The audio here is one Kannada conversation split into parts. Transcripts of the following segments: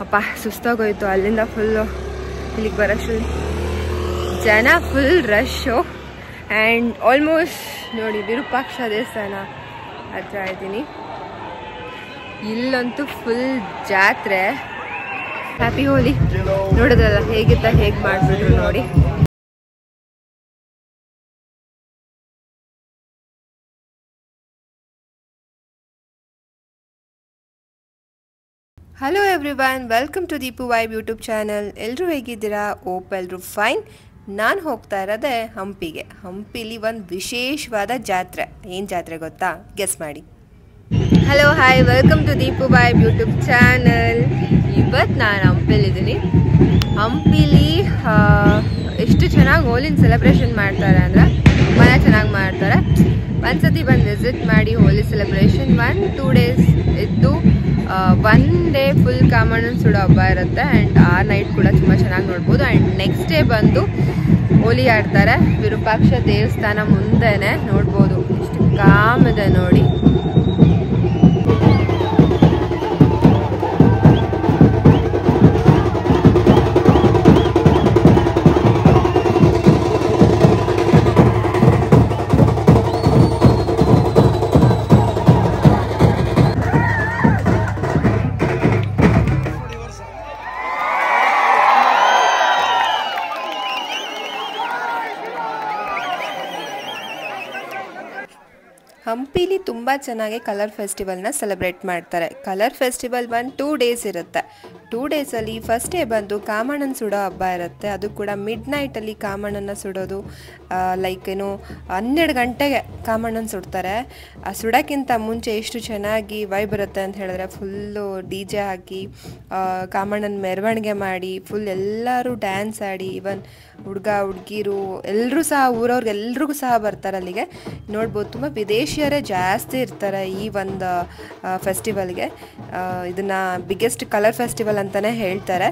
ಅಪ್ಪ ಸುಸ್ತಾಗೋಯ್ತು. ಅಲ್ಲಿಂದ ಫುಲ್ಲು ಇಲ್ಲಿಗೆ ಬರೋಷ್ಟರಲ್ಲಿ ಜನ ಫುಲ್ ರಶ್ಶು. ಆ್ಯಂಡ್ ಆಲ್ಮೋಸ್ಟ್ ನೋಡಿ ವಿರೂಪಾಕ್ಷ ದೇವಸ್ಥಾನ ಹತ್ರ ಇದ್ದೀನಿ. ಇಲ್ಲಂತೂ ಫುಲ್ ಜಾತ್ರೆ. ಹ್ಯಾಪಿ ಹೋಲಿ. ನೋಡೋದಲ್ಲ ಹೇಗಿತ್ತ, ಹೇಗೆ ಮಾಡಿಬಿಟ್ರು ನೋಡಿ. Hello everyone, welcome to Deepu vibe YouTube channel. ಎಲ್ಲರೂ ಹೇಗಿದ್ದೀರಾ? ಓಪ್ ಎಲ್ಲರೂ ಫೈನ್. ನಾನು ಹೋಗ್ತಾ ಇರೋದೆ ಹಂಪಿಗೆ. ಹಂಪಿಲಿ ಒಂದು ವಿಶೇಷವಾದ ಜಾತ್ರೆ. ಏನು ಜಾತ್ರೆ ಗೊತ್ತಾ? ಗೆಸ್ ಮಾಡಿ. Hello hi, welcome to Deepu vibe YouTube channel. ಇವತ್ತು ನಾನು ಹಂಪಿಲಿದ್ದೀನಿ. ಹಂಪಿಲಿ ಎಷ್ಟು ಚೆನ್ನಾಗಿ ಹೋಲಿನ ಸೆಲೆಬ್ರೇಷನ್ ಮಾಡ್ತಾರೆ ಅಂದರೆ ತುಂಬ ಚೆನ್ನಾಗಿ ಮಾಡ್ತಾರೆ. ಒಂದ್ಸತಿ ಬಂದು ವಿಸಿಟ್ ಮಾಡಿ. ಹೋಲಿ ಸೆಲೆಬ್ರೇಷನ್ 1-2 ಡೇಸ್ ಇದ್ದು 1 ಡೇ ಫುಲ್ ಕಾಮಣ್ಣನ ಸುಡೋ ಹಬ್ಬ ಇರುತ್ತೆ. ಆ್ಯಂಡ್ ಆ ನೈಟ್ ಕೂಡ ತುಂಬ ಚೆನ್ನಾಗಿ ನೋಡ್ಬೋದು. ಆ್ಯಂಡ್ ನೆಕ್ಸ್ಟ್ ಡೇ ಬಂದು ಹೋಲಿ ಆಡ್ತಾರೆ. ವಿರೂಪಾಕ್ಷ ದೇವಸ್ಥಾನ ಮುಂದೆನೆ ನೋಡ್ಬೋದು. ಎಷ್ಟು ಕಾಮ್ ಇದೆ ನೋಡಿ. ಹಂಪಿಲಿ ತುಂಬ ಚೆನ್ನಾಗಿ ಕಲರ್ ಫೆಸ್ಟಿವಲ್ನ ಸೆಲೆಬ್ರೇಟ್ ಮಾಡ್ತಾರೆ. ಕಲರ್ ಫೆಸ್ಟಿವಲ್ 1-2 ಡೇಸ್ ಇರುತ್ತೆ. 2 ಡೇಸಲ್ಲಿ ಫಸ್ಟ್ ಡೇ ಬಂದು ಕಾಮಣ್ಣನ ಸುಡೋ ಹಬ್ಬ ಇರುತ್ತೆ. ಅದು ಕೂಡ ಮಿಡ್ ನೈಟಲ್ಲಿ ಕಾಮಣ್ಣನ ಸುಡೋದು. ಲೈಕ್ ಏನು 12 ಗಂಟೆಗೆ ಕಾಮಣ್ಣನ ಸುಡ್ತಾರೆ. ಆ ಸುಡೋಕ್ಕಿಂತ ಮುಂಚೆ ಎಷ್ಟು ಚೆನ್ನಾಗಿ ವೈಬ್ ಇರುತ್ತೆ ಅಂತ ಹೇಳಿದ್ರೆ, ಫುಲ್ಲು DJ ಹಾಕಿ ಕಾಮಣ್ಣನ ಮೆರವಣಿಗೆ ಮಾಡಿ ಫುಲ್ ಎಲ್ಲರೂ ಡ್ಯಾನ್ಸ್ ಆಡಿ, ಇವನ್ ಹುಡುಗ ಹುಡುಗಿರು ಎಲ್ಲರೂ ಸಹ, ಊರವ್ರಿಗೆಲ್ರಿಗೂ ಸಹ ಬರ್ತಾರೆ ಅಲ್ಲಿಗೆ. ನೋಡ್ಬೋದು ತುಂಬ ವಿದೇಶಿಯರೇ ಜಾಸ್ತಿ ಇರ್ತಾರೆ ಈ ಒಂದು ಫೆಸ್ಟಿವಲ್ಗೆ. ಇದನ್ನು ಬಿಗ್ಗೆಸ್ಟ್ ಕಲರ್ ಫೆಸ್ಟಿವಲ್ ಅಂತಲೇ ಹೇಳ್ತಾರೆ.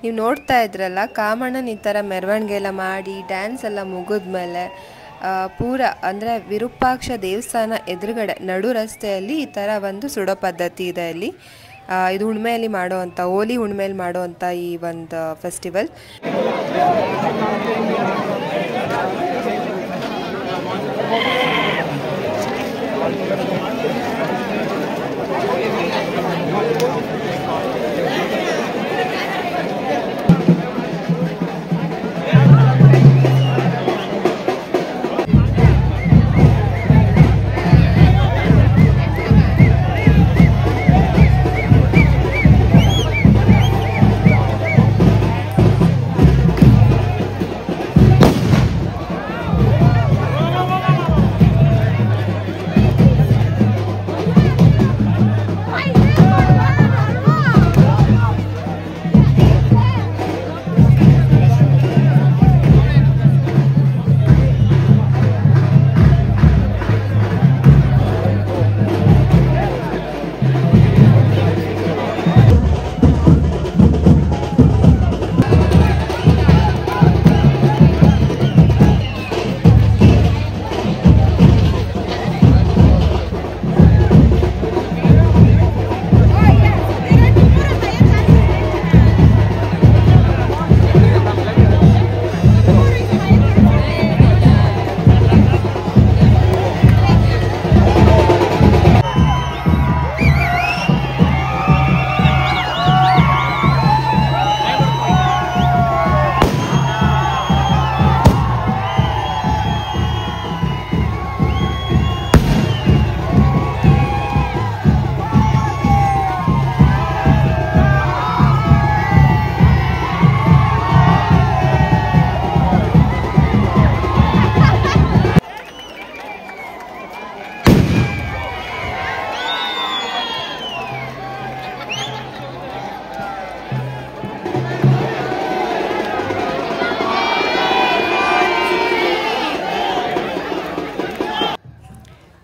ನೀವು ನೋಡ್ತಾ ಇದ್ರಲ್ಲ, ಕಾಮಣ್ಣನ ಈ ಥರ ಮೆರವಣಿಗೆ ಎಲ್ಲ ಮಾಡಿ ಡ್ಯಾನ್ಸ್ ಎಲ್ಲ ಮುಗಿದ್ಮೇಲೆ ಪೂರ ಅಂದರೆ ವಿರೂಪಾಕ್ಷ ದೇವಸ್ಥಾನ ಎದುರುಗಡೆ ನಡು ರಸ್ತೆಯಲ್ಲಿ ಈ ಥರ ಒಂದು ಸುಡೋ ಪದ್ಧತಿ ಇದೆ ಇಲ್ಲಿ. ಇದು ಹುಣ್ಮೆಯಲ್ಲಿ ಮಾಡೋವಂಥ, ಹೋಲಿ ಹುಣ್ಮೆಯಲ್ಲಿ ಮಾಡೋವಂಥ ಈ ಒಂದು ಫೆಸ್ಟಿವಲ್.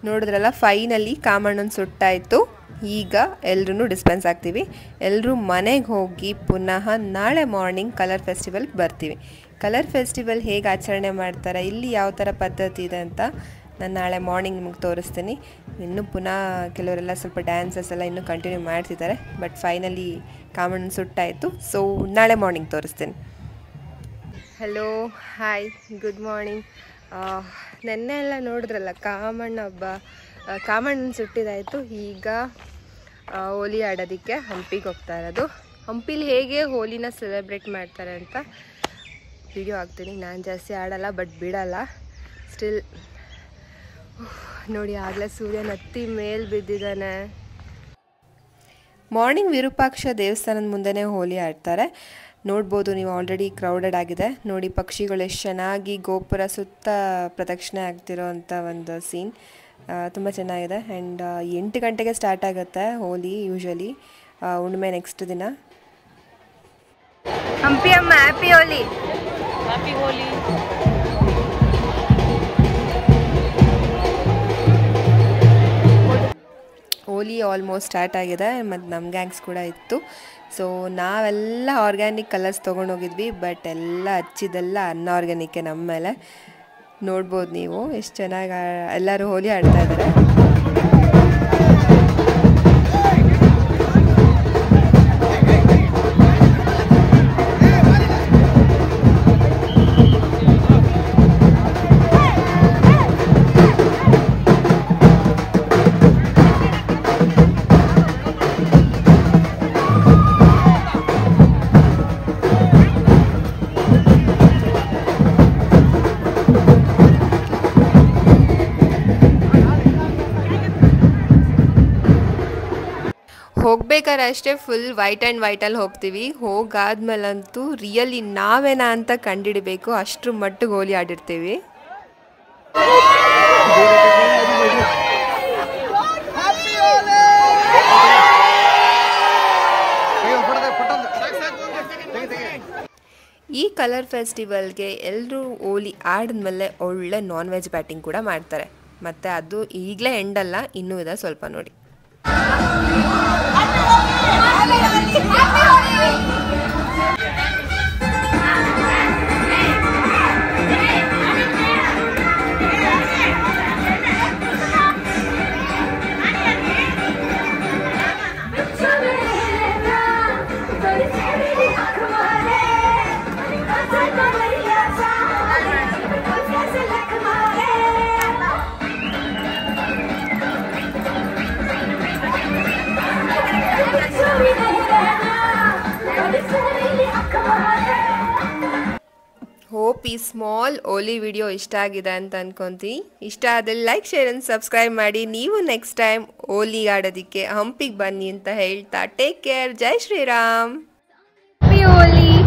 ನೋಡಿದ್ರಲ್ಲ, ಫೈನಲಿ ಕಾಮಣ್ಣನ ಸುಟ್ಟಾಯಿತು. ಈಗ ಎಲ್ಲರೂ ಡಿಸ್ಪೆನ್ಸ್ ಆಗ್ತೀವಿ. ಎಲ್ಲರೂ ಮನೆಗೆ ಹೋಗಿ ಪುನಃ ನಾಳೆ ಮಾರ್ನಿಂಗ್ ಕಲರ್ ಫೆಸ್ಟಿವಲ್ಗೆ ಬರ್ತೀವಿ. ಕಲರ್ ಫೆಸ್ಟಿವಲ್ ಹೇಗೆ ಆಚರಣೆ ಮಾಡ್ತಾರೆ, ಇಲ್ಲಿ ಯಾವ ಥರ ಪದ್ಧತಿ ಇದೆ ಅಂತ ನಾನು ನಾಳೆ ಮಾರ್ನಿಂಗ್ ನಿಮಗೆ ತೋರಿಸ್ತೀನಿ. ಇನ್ನೂ ಪುನಃ ಕೆಲವರೆಲ್ಲ ಸ್ವಲ್ಪ ಡ್ಯಾನ್ಸಸ್ ಎಲ್ಲ ಇನ್ನೂ ಕಂಟಿನ್ಯೂ ಮಾಡ್ತಿದ್ದಾರೆ. ಬಟ್ ಫೈನಲಿ ಕಾಮಣ್ಣ ಸುಟ್ಟಾಯಿತು. ಸೊ ನಾಳೆ ಮಾರ್ನಿಂಗ್ ತೋರಿಸ್ತೀನಿ. Hello, hi, good morning. ನೆನ್ನೆ ಎಲ್ಲ ನೋಡಿದ್ರಲ್ಲ ಕಾಮಣ್ಣ ಹಬ್ಬ, ಕಾಮಣ್ಣ ಸುಟ್ಟಿದಾಯಿತು. ಈಗ ಹೋಲಿ ಆಡೋದಕ್ಕೆ ಹಂಪಿಗೆ ಹೋಗ್ತಾ ಇರೋದು. ಹಂಪಿಲಿ ಹೇಗೆ ಹೋಲಿನ ಸೆಲೆಬ್ರೇಟ್ ಮಾಡ್ತಾರೆ ಅಂತ ವಿಡಿಯೋ ಹಾಕ್ತೀನಿ. ನಾನು ಜಾಸ್ತಿ ಆಡಲ್ಲ, ಬಟ್ ಬಿಡಲ್ಲ. ಸ್ಟಿಲ್ ನೋಡಿ, ಆಗಲೇ ಸೂರ್ಯನ ಹತ್ತಿ ಮೇಲೆ ಬಿದ್ದಿದ್ದಾನೆ. ಮಾರ್ನಿಂಗ್ ವಿರೂಪಾಕ್ಷ ದೇವಸ್ಥಾನದ ಮುಂದೆನೇ ಹೋಲಿ ಆಡ್ತಾರೆ. ನೋಡ್ಬೋದು ನೀವು, ಆಲ್ರೆಡಿ ಕ್ರೌಡೆಡ್ ಆಗಿದೆ. ನೋಡಿ ಪಕ್ಷಿಗಳು ಎಷ್ಟು ಚೆನ್ನಾಗಿ ಗೋಪುರ ಸುತ್ತ ಪ್ರದಕ್ಷಿಣೆ ಆಗ್ತಿರೋ ಅಂಥ ಒಂದು ಸೀನ್ ತುಂಬ ಚೆನ್ನಾಗಿದೆ. ಆ್ಯಂಡ್ 8 ಗಂಟೆಗೆ ಸ್ಟಾರ್ಟ್ ಆಗುತ್ತೆ ಹೋಲಿ. ಯೂಶ್ವಲಿ ಹುಣ್ಣಿಮೆ ನೆಕ್ಸ್ಟ್ ದಿನ. ಹಂಪಿ ಅಮ್ಮ, ಹ್ಯಾಪಿ ಹೋಲಿ. ಹ್ಯಾಪಿ ಹೋಲಿ. ಹೋಲಿ ಆಲ್ಮೋಸ್ಟ್ ಸ್ಟಾರ್ಟ್ ಆಗಿದೆ ಮತ್ತು ನಮ್ಮ ಗ್ಯಾಂಗ್ಸ್ ಕೂಡ ಇತ್ತು. ಸೊ ನಾವೆಲ್ಲ ಆರ್ಗ್ಯಾನಿಕ್ ಕಲರ್ಸ್ ತೊಗೊಂಡೋಗಿದ್ವಿ, ಬಟ್ ಎಲ್ಲ ಹಚ್ಚಿದೆಲ್ಲ ಅನ್ಆರ್ಗ್ಯಾನಿಕ್ಕೆ ನಮ್ಮ ಮೇಲೆ. ನೋಡ್ಬೋದು ನೀವು ಎಷ್ಟು ಚೆನ್ನಾಗಿ ಎಲ್ಲರೂ ಹೋಲಿ ಆಡ್ತಾ ಇದ್ದಾರೆ. ಹೋಗ್ಬೇಕಾದ್ರೆ ಅಷ್ಟೇ ಫುಲ್ ವೈಟ್ ಆ್ಯಂಡ್ ವೈಟಲ್ಲಿ ಹೋಗ್ತೀವಿ. ಹೋಗಾದ್ಮೇಲಂತೂ ರಿಯಲಿ ನಾವೇನಾ ಅಂತ ಕಂಡಿಡಿಬೇಕು, ಅಷ್ಟ್ರ ಮಟ್ಟಿಗೆ ಹೋಲಿ ಆಡಿರ್ತೀವಿ. ಈ ಕಲರ್ ಫೆಸ್ಟಿವಲ್ಗೆ ಎಲ್ಲರೂ ಹೋಲಿ ಆಡಿದ್ಮೇಲೆ ಒಳ್ಳೆ ನಾನ್ ವೆಜ್ ಬ್ಯಾಟಿಂಗ್ ಕೂಡ ಮಾಡ್ತಾರೆ. ಮತ್ತು ಅದು ಈಗಲೇ ಎಂಡಲ್ಲ, ಇನ್ನೂ ಇದೆ, ಸ್ವಲ್ಪ ನೋಡಿ. ಹೋಪ್ ಈ ಸ್ಮಾಲ್ ಹೋಲಿ ವಿಡಿಯೋ ಇಷ್ಟ ಆಗಿದೆ ಅಂತ ಅನ್ಕೊಂತೀನಿ. ಇಷ್ಟ ಆದರೆ ಲೈಕ್, ಶೇರ್ ಆ್ಯಂಡ್ ಸಬ್ಸ್ಕ್ರೈಬ್ ಮಾಡಿ. ನೀವು ನೆಕ್ಸ್ಟ್ ಟೈಮ್ ಹೋಲಿ ಆಡೋದಕ್ಕೆ ಹಂಪಿಗೆ ಬನ್ನಿ ಅಂತ ಹೇಳ್ತಾ ಟೇಕ್ ಕೇರ್. ಜೈ ಶ್ರೀರಾಮ್. ಹ್ಯಾಪಿ ಹೋಲಿ.